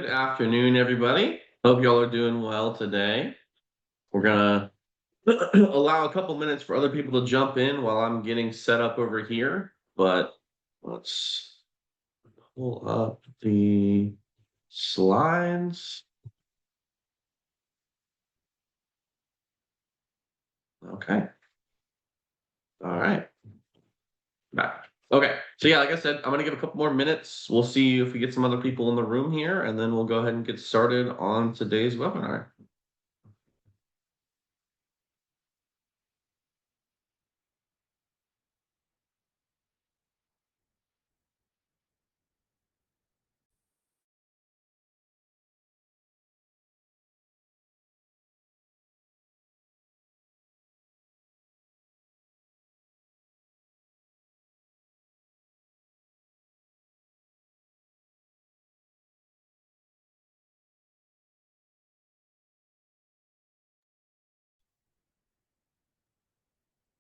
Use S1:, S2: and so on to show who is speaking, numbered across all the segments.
S1: Good afternoon, everybody. Hope y'all are doing well today. We're gonna allow a couple minutes for other people to jump in while I'm getting set up over here, but let's pull up the slides. Okay. All right. Back. Okay. So yeah, like I said, I'm gonna give a couple more minutes. We'll see if we get some other people in the room here, and then we'll go ahead and get started on today's webinar.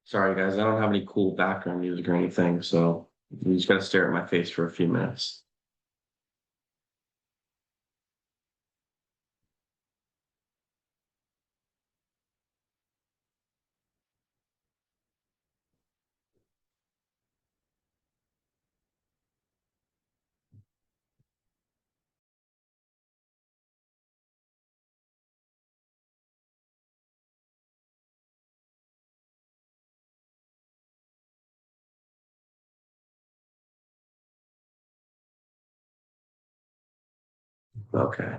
S1: Sorry, guys, I don't have any cool background music or anything, so you just gotta stare at my face for a few minutes. Okay.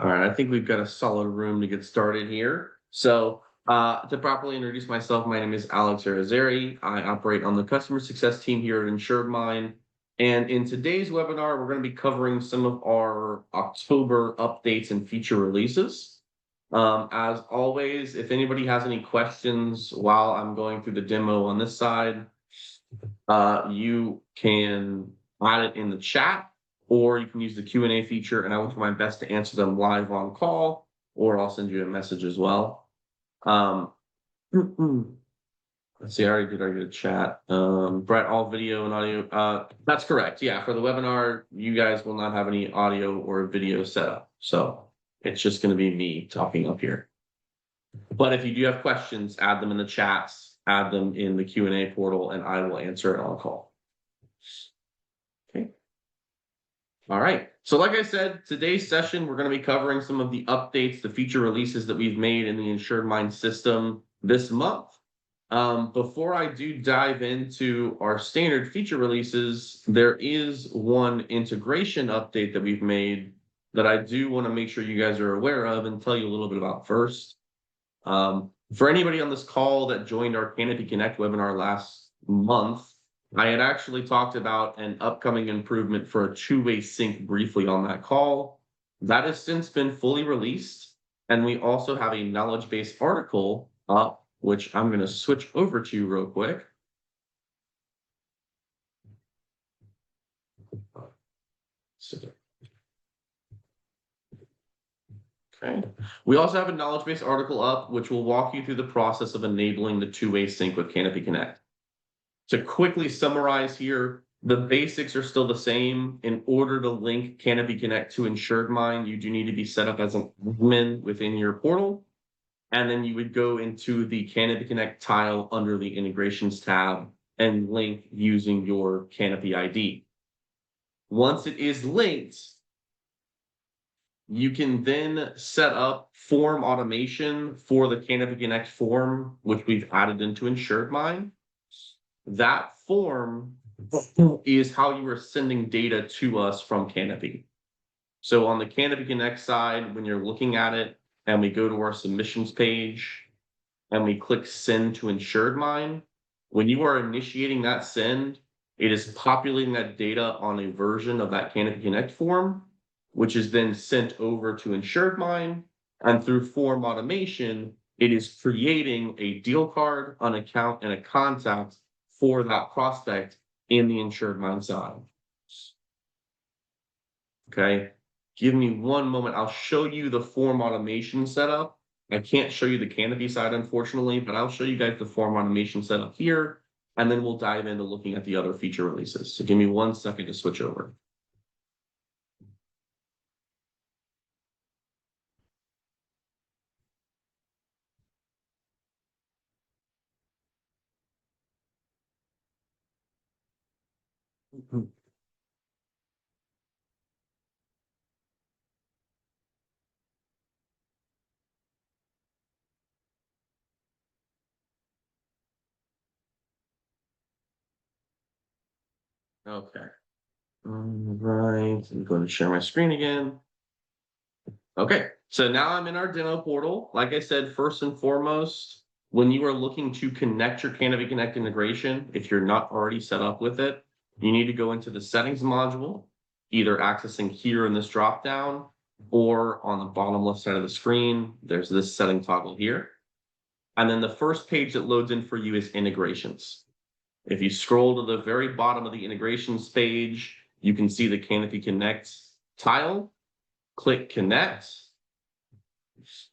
S1: All right. I think we've got a solid room to get started here. So, to properly introduce myself, my name is Alex Arizari. I operate on the customer success team here at InsuredMine. And in today's webinar, we're going to be covering some of our October updates and feature releases. As always, if anybody has any questions while I'm going through the demo on this side, you can add it in the chat, or you can use the Q&A feature, and I will do my best to answer them live on call, or I'll send you a message as well. Let's see, I already did a chat. Brett, all video and audio. That's correct. Yeah, for the webinar, you guys will not have any audio or video set up. So it's just going to be me talking up here. But if you do have questions, add them in the chats, add them in the Q&A portal, and I will answer it on call. Okay. All right. So like I said, today's session, we're going to be covering some of the updates, the feature releases that we've made in the InsuredMine system this month. Before I do dive into our standard feature releases, there is one integration update that we've made that I do want to make sure you guys are aware of and tell you a little bit about first. For anybody on this call that joined our Canopy Connect webinar last month, I had actually talked about an upcoming improvement for a two-way sync briefly on that call. That has since been fully released, and we also have a knowledge base article up, which I'm going to switch over to real quick. Okay. We also have a knowledge base article up, which will walk you through the process of enabling the two-way sync with Canopy Connect. To quickly summarize here, the basics are still the same. In order to link Canopy Connect to InsuredMine, you do need to be set up as an admin within your portal. And then you would go into the Canopy Connect tile under the integrations tab and link using your Canopy ID. Once it is linked, you can then set up form automation for the Canopy Connect form, which we've added into InsuredMine. That form is how you are sending data to us from Canopy. So on the Canopy Connect side, when you're looking at it and we go to our submissions page and we click send to InsuredMine, when you are initiating that send, it is populating that data on a version of that Canopy Connect form, which is then sent over to InsuredMine. And through form automation, it is creating a deal card, an account, and a contact for that prospect in the InsuredMine side. Okay, give me one moment. I'll show you the form automation setup. I can't show you the Canopy side, unfortunately, but I'll show you guys the form automation setup here, and then we'll dive into looking at the other feature releases. So give me 1 second to switch over. Okay. Right. I'm going to share my screen again. Okay. So now I'm in our demo portal. Like I said, first and foremost, when you are looking to connect your Canopy Connect integration, if you're not already set up with it, you need to go into the settings module, either accessing here in this drop down or on the bottom left side of the screen. There's this setting toggle here. And then the first page that loads in for you is integrations. If you scroll to the very bottom of the integrations page, you can see the Canopy Connect tile. Click connect.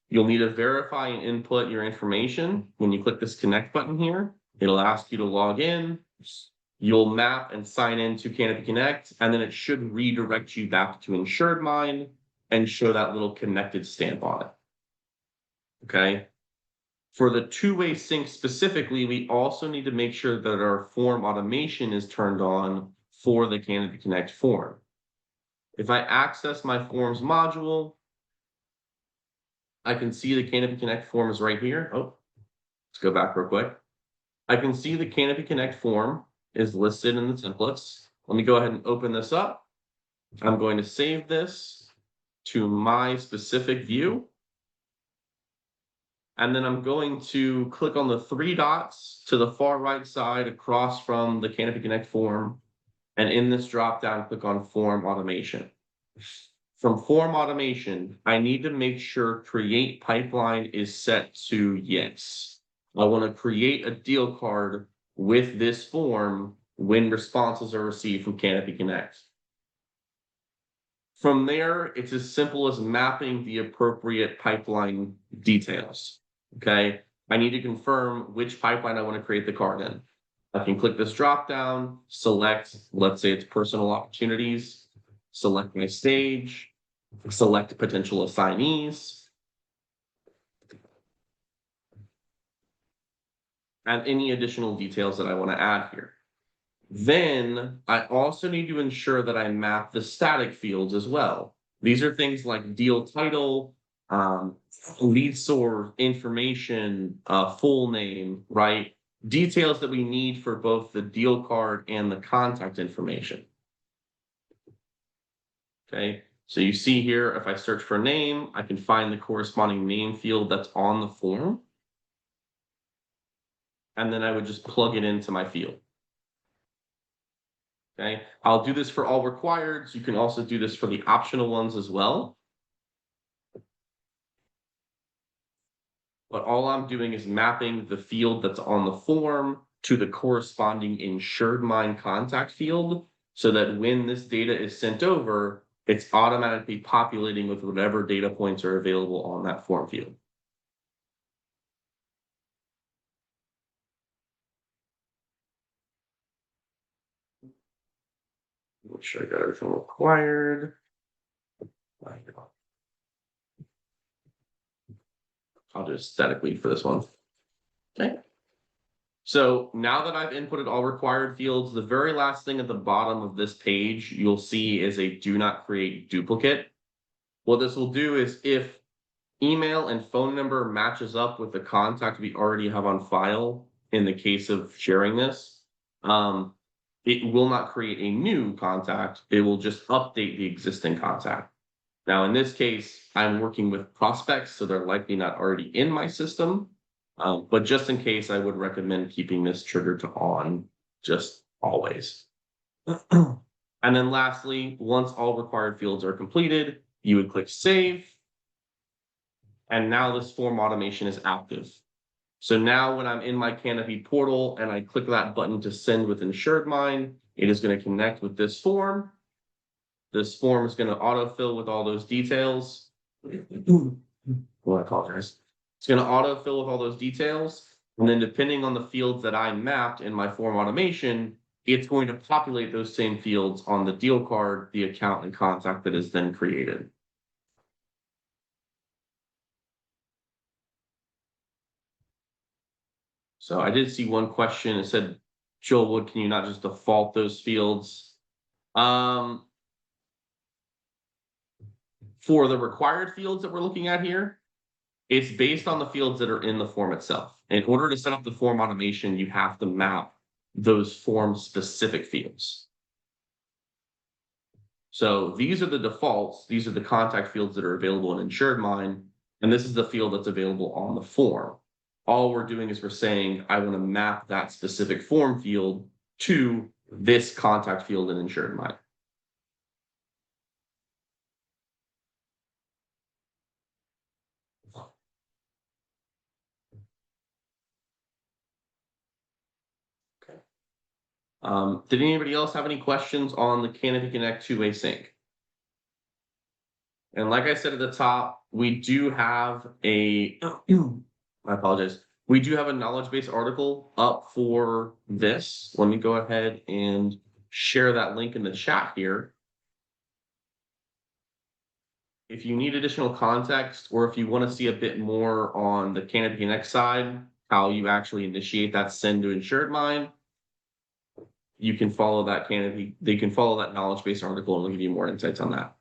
S1: You'll need to verify and input your information. When you click this connect button here, it'll ask you to log in. You'll map and sign in to Canopy Connect, and then it should redirect you back to InsuredMine and show that little connected stamp on it. Okay. For the two-way sync specifically, we also need to make sure that our form automation is turned on for the Canopy Connect form. If I access my forms module, I can see the Canopy Connect form is right here. Oh, let's go back real quick. I can see the Canopy Connect form is listed in the templates. Let me go ahead and open this up. I'm going to save this to my specific view. And then I'm going to click on the three dots to the far right side across from the Canopy Connect form. And in this drop down, click on Form Automation. From Form Automation, I need to make sure Create Pipeline is set to yes. I want to create a deal card with this form when responses are received from Canopy Connect. From there, it's as simple as mapping the appropriate pipeline details. Okay, I need to confirm which pipeline I want to create the card in. I can click this drop down, select, let's say it's personal opportunities, select my stage, select potential assignees, and any additional details that I want to add here. Then I also need to ensure that I map the static fields as well. These are things like deal title, lead source information, full name, right? Details that we need for both the deal card and the contact information. Okay, so you see here, if I search for name, I can find the corresponding name field that's on the form. And then I would just plug it into my field. Okay, I'll do this for all required. You can also do this for the optional ones as well. But all I'm doing is mapping the field that's on the form to the corresponding InsuredMine contact field so that when this data is sent over, it's automatically populating with whatever data points are available on that form field. Make sure I got everything required. I'll do a static lead for this one. Okay. So now that I've inputted all required fields, the very last thing at the bottom of this page you'll see is a do not create duplicate. What this will do is if email and phone number matches up with the contact we already have on file in the case of sharing this, it will not create a new contact. It will just update the existing contact. Now, in this case, I'm working with prospects, so they're likely not already in my system. But just in case, I would recommend keeping this triggered to on just always. And then lastly, once all required fields are completed, you would click save. And now this form automation is active. So now when I'm in my Canopy portal and I click that button to send with InsuredMine, it is going to connect with this form. This form is going to autofill with all those details. Well, I apologize. It's going to autofill with all those details. And then depending on the fields that I mapped in my form automation, it's going to populate those same fields on the deal card, the account and contact that is then created. So I did see one question. It said, Joel Wood, can you not just default those fields? For the required fields that we're looking at here, it's based on the fields that are in the form itself. In order to set up the form automation, you have to map those form specific fields. So these are the defaults. These are the contact fields that are available in InsuredMine. And this is the field that's available on the form. All we're doing is we're saying, I want to map that specific form field to this contact field in InsuredMine. Did anybody else have any questions on the Canopy Connect two-way sync? And like I said at the top, we do have a, I apologize. We do have a knowledge base article up for this. Let me go ahead and share that link in the chat here. If you need additional context, or if you want to see a bit more on the Canopy Connect side, how you actually initiate that send to InsuredMine, you can follow that Canopy. They can follow that knowledge base article and it'll give you more insights on that.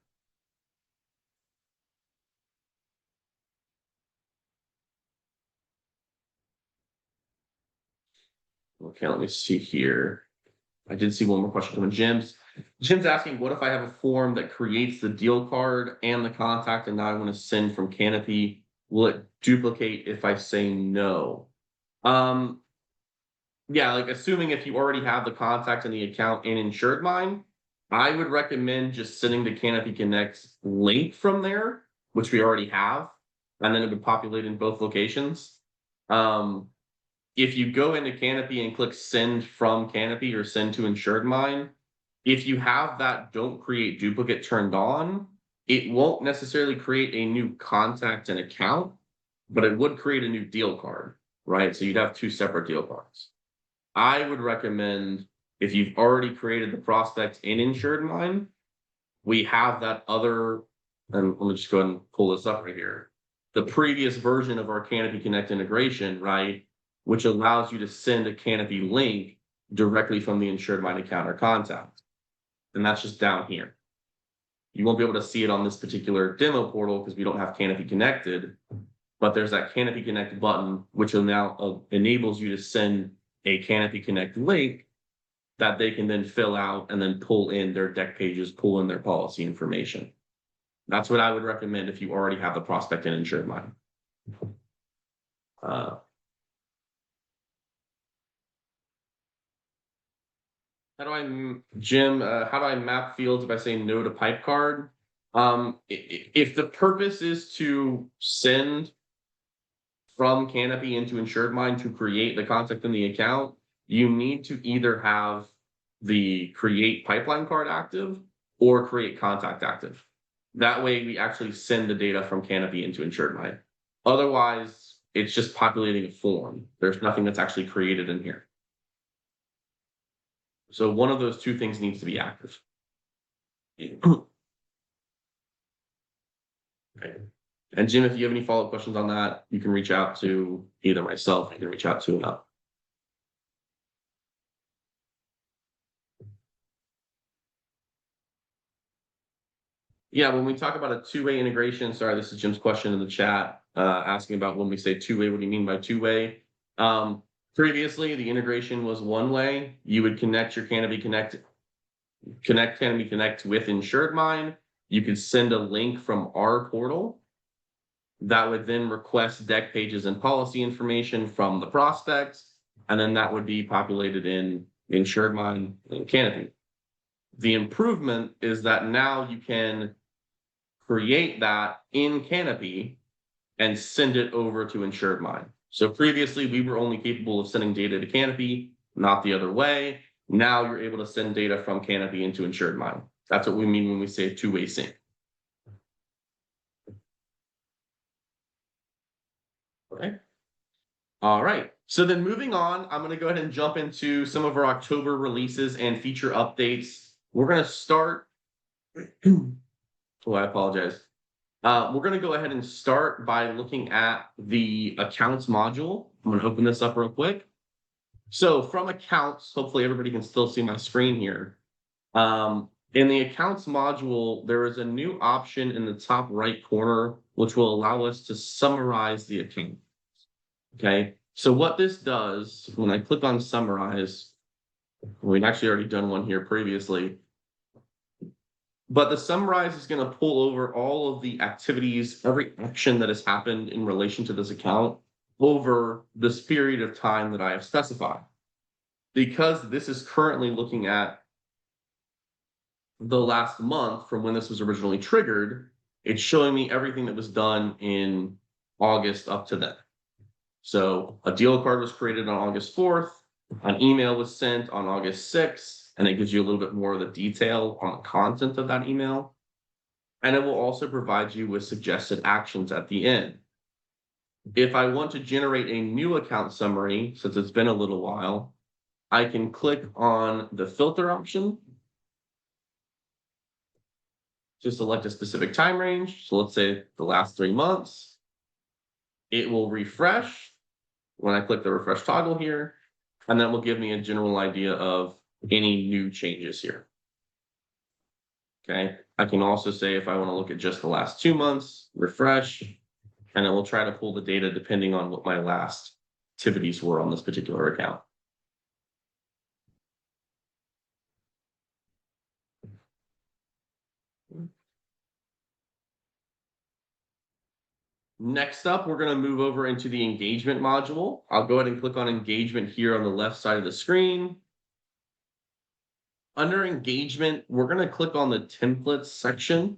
S1: Okay, let me see here. I did see one more question coming. Jim's asking, what if I have a form that creates the deal card and the contact, and now I want to send from Canopy? Will it duplicate if I say no? Yeah, like assuming if you already have the contact and the account in InsuredMine, I would recommend just sending the Canopy Connect link from there, which we already have, and then it would populate in both locations. If you go into Canopy and click send from Canopy or send to InsuredMine, if you have that don't create duplicate turned on, it won't necessarily create a new contact and account, but it would create a new deal card, right? So you'd have two separate deal cards. I would recommend, if you've already created the prospect in InsuredMine, we have that other, and let me just go ahead and pull this up right here. The previous version of our Canopy Connect integration, right? Which allows you to send a Canopy link directly from the InsuredMine account or contact. And that's just down here. You won't be able to see it on this particular demo portal because we don't have Canopy connected, but there's that Canopy Connect button, which will now enables you to send a Canopy Connect link that they can then fill out and then pull in their deck pages, pull in their policy information. That's what I would recommend if you already have the prospect in InsuredMine. Jim, how do I map fields if I say no to pipe card? If the purpose is to send from Canopy into InsuredMine to create the contact in the account, you need to either have the create pipeline card active or create contact active. That way we actually send the data from Canopy into InsuredMine. Otherwise, it's just populating a form. There's nothing that's actually created in here. So one of those two things needs to be active. Okay. And Jim, if you have any follow-up questions on that, you can reach out to either myself, you can reach out to Yeah, when we talk about a two-way integration, sorry, this is Jim's question in the chat, asking about when we say two-way, what do you mean by two-way? Previously, the integration was one way. You would connect your Canopy Connect Canopy Connect with InsuredMine. You could send a link from our portal that would then request deck pages and policy information from the prospect, and then that would be populated in InsuredMine and Canopy. The improvement is that now you can create that in Canopy and send it over to InsuredMine. So previously we were only capable of sending data to Canopy, not the other way. Now you're able to send data from Canopy into InsuredMine. That's what we mean when we say two-way sync. Okay. All right. So then moving on, I'm going to go ahead and jump into some of our October releases and feature updates. We're going to start. Oh, I apologize. We're going to go ahead and start by looking at the accounts module. I'm going to open this up real quick. So from accounts, hopefully everybody can still see my screen here. In the accounts module, there is a new option in the top right corner, which will allow us to summarize the account. Okay, so what this does, when I click on summarize, we've actually already done one here previously, but the summarize is going to pull over all of the activities, every action that has happened in relation to this account over this period of time that I have specified. Because this is currently looking at the last month from when this was originally triggered, it's showing me everything that was done in August up to then. So a deal card was created on August 4th, an email was sent on August 6th, and it gives you a little bit more of the detail on the content of that email. And it will also provide you with suggested actions at the end. If I want to generate a new account summary, since it's been a little while, I can click on the filter option to select a specific time range. So let's say the last 3 months. It will refresh when I click the refresh toggle here, and that will give me a general idea of any new changes here. Okay, I can also say if I want to look at just the last 2 months, refresh, and it will try to pull the data depending on what my last activities were on this particular account. Next up, we're going to move over into the engagement module. I'll go ahead and click on engagement here on the left side of the screen. Under engagement, we're going to click on the templates section.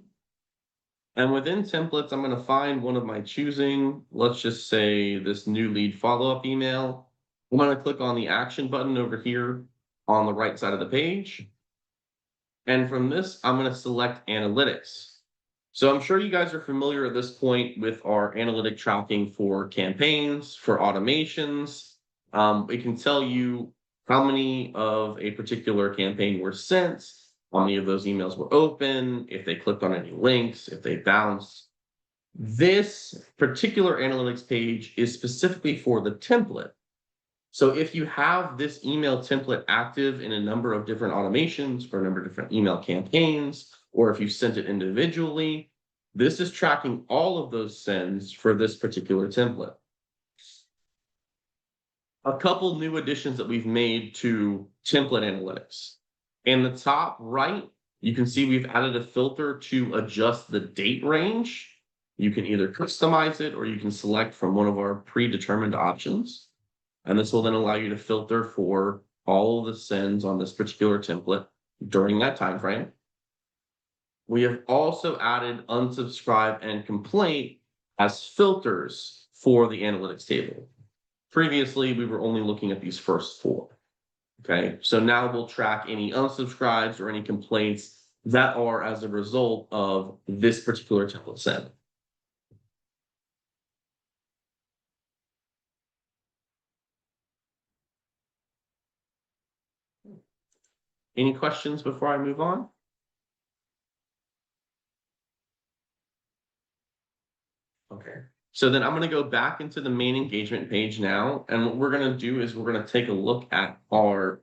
S1: And within templates, I'm going to find one of my choosing. Let's just say this new lead follow-up email. I'm going to click on the action button over here on the right side of the page. And from this, I'm going to select analytics. So I'm sure you guys are familiar at this point with our analytic tracking for campaigns, for automations. It can tell you how many of a particular campaign were sent, how many of those emails were open, if they clicked on any links, if they bounced. This particular analytics page is specifically for the template. So if you have this email template active in a number of different automations for a number of different email campaigns, or if you sent it individually, this is tracking all of those sends for this particular template. A couple new additions that we've made to template analytics. In the top right, you can see we've added a filter to adjust the date range. You can either customize it or you can select from one of our predetermined options. And this will then allow you to filter for all of the sends on this particular template during that time frame. We have also added unsubscribe and complaint as filters for the analytics table. Previously, we were only looking at these first 4. Okay, so now we'll track any unsubscribes or any complaints that are as a result of this particular template send. Any questions before I move on? Okay, so then I'm going to go back into the main engagement page now. And what we're going to do is we're going to take a look at our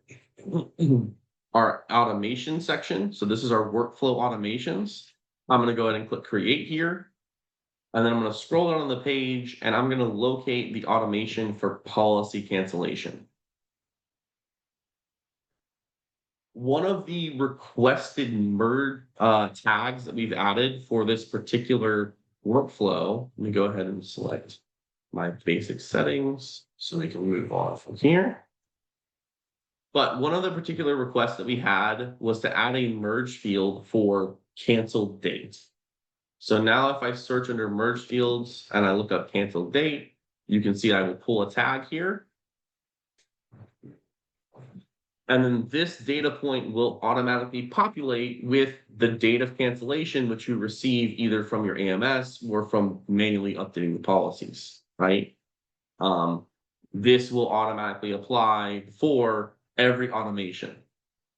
S1: automation section. So this is our workflow automations. I'm going to go ahead and click create here. And then I'm going to scroll down on the page and I'm going to locate the automation for policy cancellation. One of the requested merge tags that we've added for this particular workflow, let me go ahead and select my basic settings so we can move on from here. But one of the particular requests that we had was to add a merge field for canceled date. So now if I search under merge fields and I look up canceled date, you can see I will pull a tag here. And then this data point will automatically populate with the date of cancellation, which you receive either from your AMS or from manually updating the policies, right? This will automatically apply for every automation.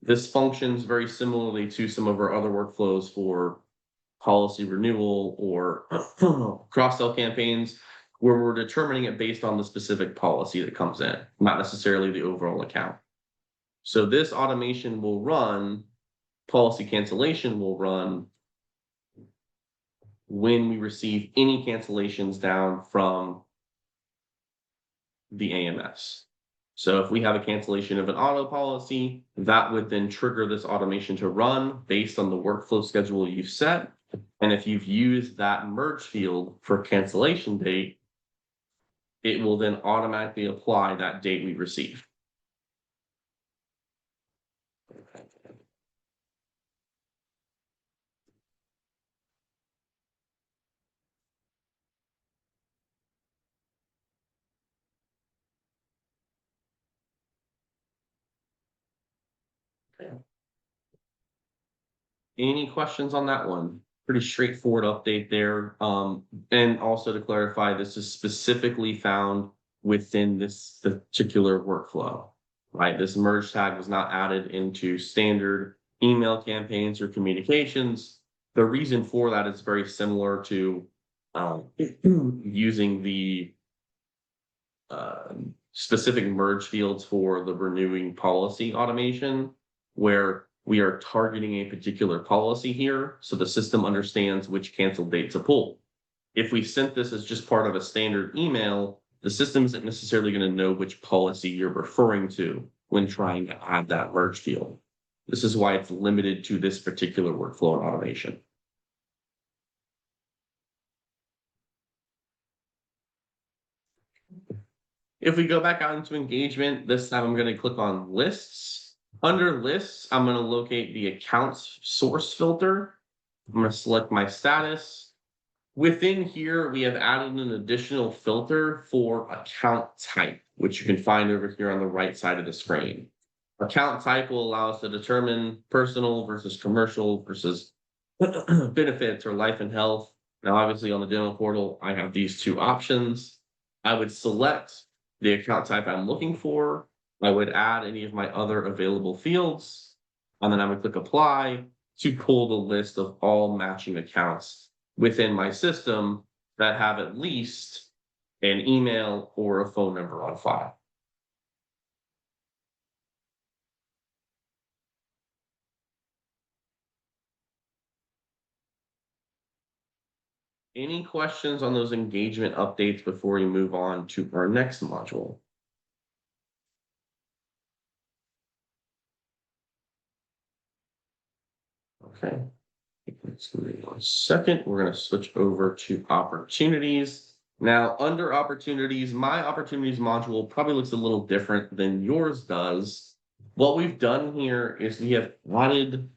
S1: This functions very similarly to some of our other workflows for policy renewal or cross-sell campaigns, where we're determining it based on the specific policy that comes in, not necessarily the overall account. So this automation will run policy cancellation will run when we receive any cancellations down from the AMS. So if we have a cancellation of an auto policy, that would then trigger this automation to run based on the workflow schedule you've set. And if you've used that merge field for cancellation date, it will then automatically apply that date we received. Any questions on that one? Pretty straightforward update there. And also to clarify, this is specifically found within this particular workflow, right? This merge tag was not added into standard email campaigns or communications. The reason for that is very similar to using the specific merge fields for the renewing policy automation, where we are targeting a particular policy here, so the system understands which cancel date to pull. If we sent this as just part of a standard email, the system isn't necessarily going to know which policy you're referring to when trying to add that merge field. This is why it's limited to this particular workflow and automation. If we go back out into engagement, this time I'm going to click on lists. Under lists, I'm going to locate the accounts source filter. I'm going to select my status. Within here, we have added an additional filter for account type, which you can find over here on the right side of the screen. Account type will allow us to determine personal versus commercial versus benefits or life and health. Now, obviously on the demo portal, I have these two options. I would select the account type I'm looking for. I would add any of my other available fields, and then I would click apply to pull the list of all matching accounts within my system that have at least an email or a phone number on file. Any questions on those engagement updates before we move on to our next module? Okay, let's give me 1 second. We're going to switch over to opportunities. Now, under opportunities, my opportunities module probably looks a little different than yours does. What we've done here is we have added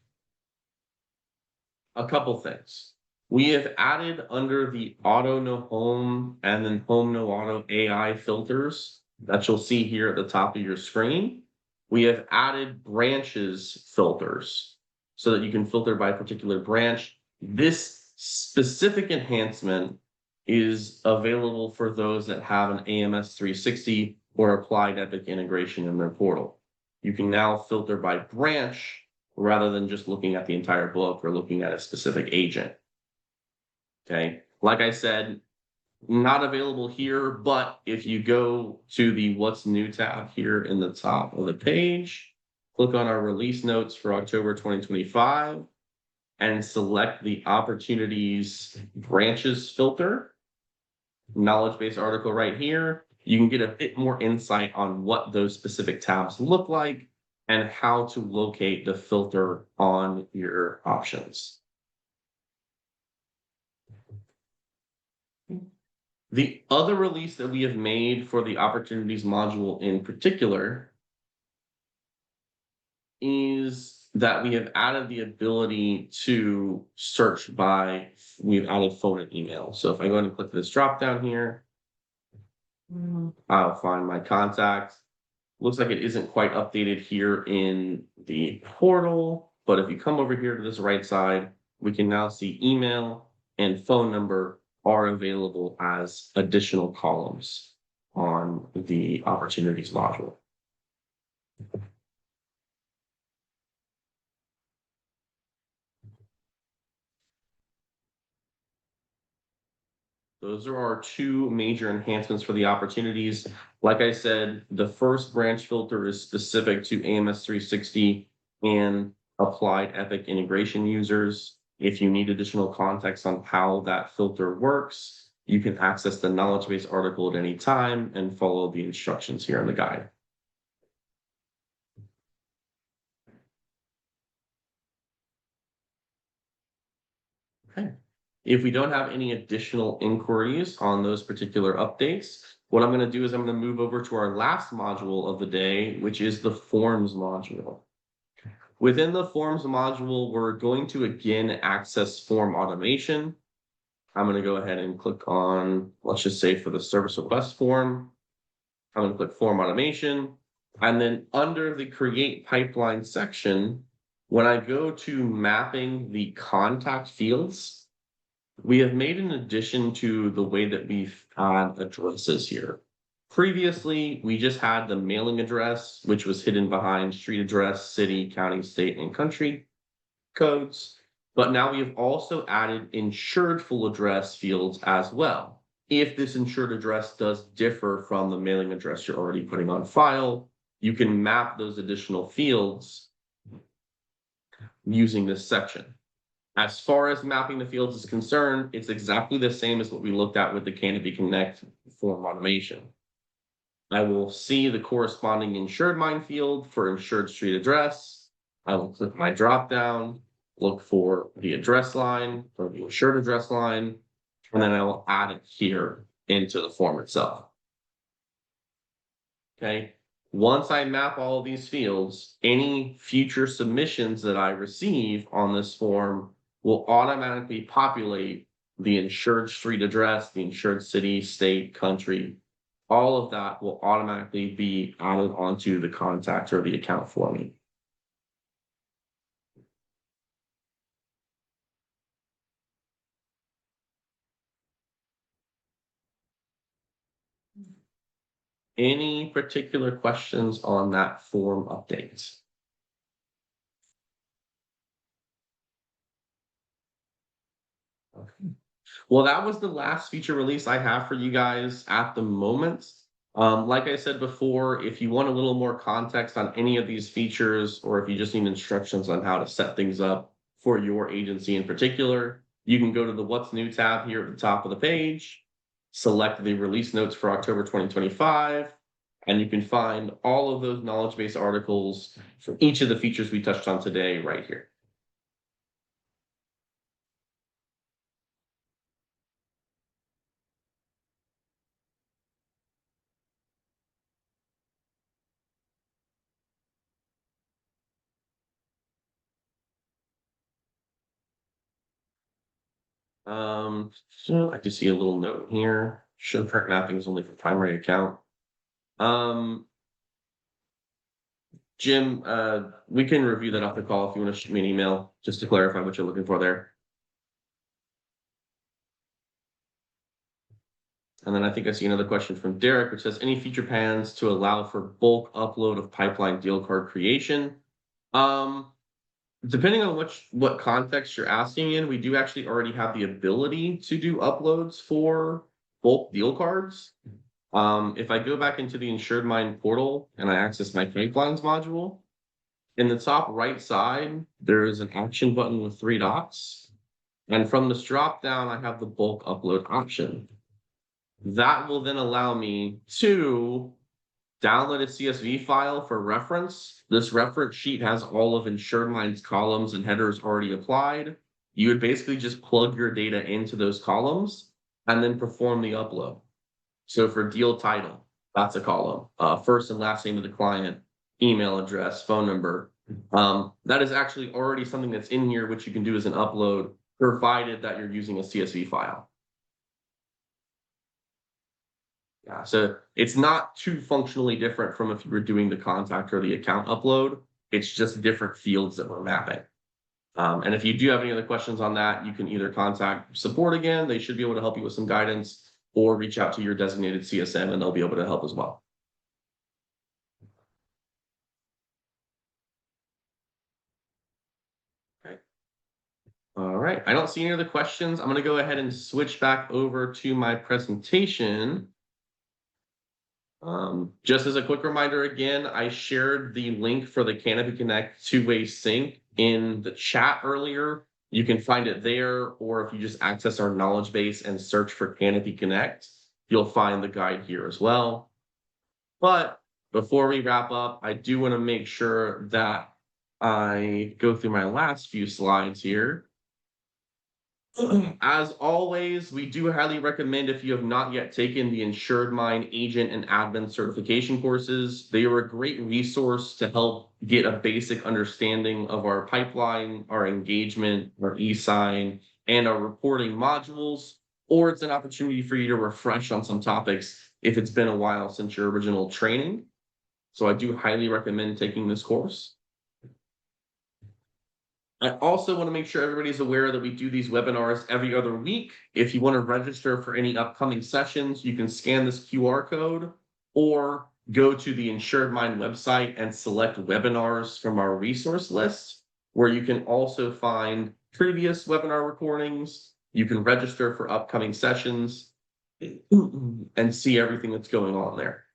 S1: a couple things. We have added under the auto no home and then home no auto AI filters that you'll see here at the top of your screen. We have added branches filters so that you can filter by a particular branch. This specific enhancement is available for those that have an AMS 360 or Applied Epic integration in their portal. You can now filter by branch rather than just looking at the entire book or looking at a specific agent. Okay, like I said, not available here, but if you go to the What's New tab here in the top of the page, click on our release notes for October 2025 and select the opportunities branches filter, knowledge base article right here. You can get a bit more insight on what those specific tabs look like and how to locate the filter on your options. The other release that we have made for the opportunities module in particular is that we have added the ability to search by, we've added phone and email. So if I go ahead and click this drop down here, I'll find my contacts. Looks like it isn't quite updated here in the portal, but if you come over here to this right side, we can now see email and phone number are available as additional columns on the opportunities module. Those are our two major enhancements for the opportunities. Like I said, the first branch filter is specific to AMS 360 and applied Epic integration users. If you need additional context on how that filter works, you can access the knowledge base article at any time and follow the instructions here in the guide. Okay. If we don't have any additional inquiries on those particular updates, what I'm going to do is I'm going to move over to our last module of the day, which is the forms module. Within the forms module, we're going to again access form automation. I'm going to go ahead and click on, let's just say for the service request form, I'm going to click form automation. And then under the create pipeline section, when I go to mapping the contact fields, we have made an addition to the way that we've had addresses here. Previously, we just had the mailing address, which was hidden behind street address, city, county, state, and country codes. But now we have also added insured full address fields as well. If this insured address does differ from the mailing address you're already putting on file, you can map those additional fields using this section. As far as mapping the fields is concerned, it's exactly the same as what we looked at with the Canopy Connect form automation. I will see the corresponding InsuredMine field for insured street address. I will click my drop down, look for the address line or the insured address line, and then I will add it here into the form itself. Okay. Once I map all of these fields, any future submissions that I receive on this form will automatically populate the insured street address, the insured city, state, country. All of that will automatically be added onto the contact or the account for me. Any particular questions on that form update? Okay. Well, that was the last feature release I have for you guys at the moment. Like I said before, if you want a little more context on any of these features, or if you just need instructions on how to set things up for your agency in particular, you can go to the What's New tab here at the top of the page, select the release notes for October 2025, and you can find all of those knowledge base articles for each of the features we touched on today right here. So I can see a little note here. Show current mapping is only for primary account. Jim, we can review that off the call if you want to shoot me an email just to clarify what you're looking for there. And then I think I see another question from Derek, which says any future plans to allow for bulk upload of pipeline deal card creation. Depending on what context you're asking in, we do actually already have the ability to do uploads for bulk deal cards. If I go back into the InsuredMine portal and I access my pipelines module, in the top right side, there is an action button with 3 dots. And from this drop down, I have the bulk upload option. That will then allow me to download a CSV file for reference. This reference sheet has all of InsuredMine's columns and headers already applied. You would basically just plug your data into those columns and then perform the upload. So for deal title, that's a column. First and last name of the client, email address, phone number. That is actually already something that's in here, which you can do as an upload, provided that you're using a CSV file. Yeah, so it's not too functionally different from if you were doing the contact or the account upload. It's just different fields that we're mapping. And if you do have any other questions on that, you can either contact support again. They should be able to help you with some guidance, or reach out to your designated CSM and they'll be able to help as well. Okay. All right. I don't see any other questions. I'm going to go ahead and switch back over to my presentation. Just as a quick reminder, again, I shared the link for the Canopy Connect two-way sync in the chat earlier. You can find it there, or if you just access our knowledge base and search for Canopy Connect, you'll find the guide here as well. But before we wrap up, I do want to make sure that I go through my last few slides here. As always, we do highly recommend, if you have not yet taken the InsuredMine agent and admin certification courses, they are a great resource to help get a basic understanding of our pipeline, our engagement, our e-sign, and our reporting modules, or it's an opportunity for you to refresh on some topics if it's been a while since your original training. So I do highly recommend taking this course. I also want to make sure everybody's aware that we do these webinars every other week. If you want to register for any upcoming sessions, you can scan this QR code or go to the InsuredMine website and select webinars from our resource list, where you can also find previous webinar recordings. You can register for upcoming sessions and see everything that's going on there.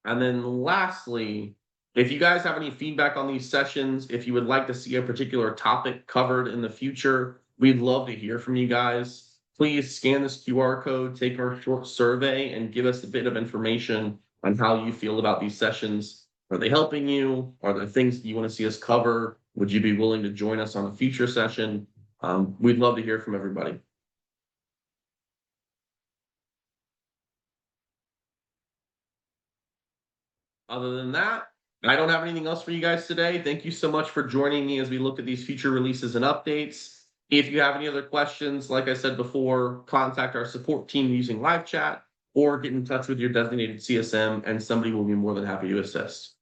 S1: And then lastly, if you guys have any feedback on these sessions, if you would like to see a particular topic covered in the future, we'd love to hear from you guys. Please scan this QR code, take our short survey, and give us a bit of information on how you feel about these sessions. Are they helping you? Are there things that you want to see us cover? Would you be willing to join us on a future session? We'd love to hear from everybody. Other than that, I don't have anything else for you guys today. Thank you so much for joining me as we look at these future releases and updates. If you have any other questions, like I said before, contact our support team using live chat or get in touch with your designated CSM and somebody will be more than happy to assist.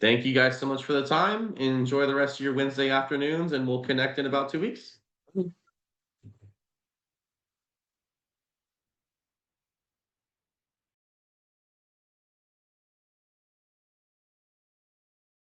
S1: Thank you guys so much for the time. Enjoy the rest of your Wednesday afternoons and we'll connect in about 2 weeks.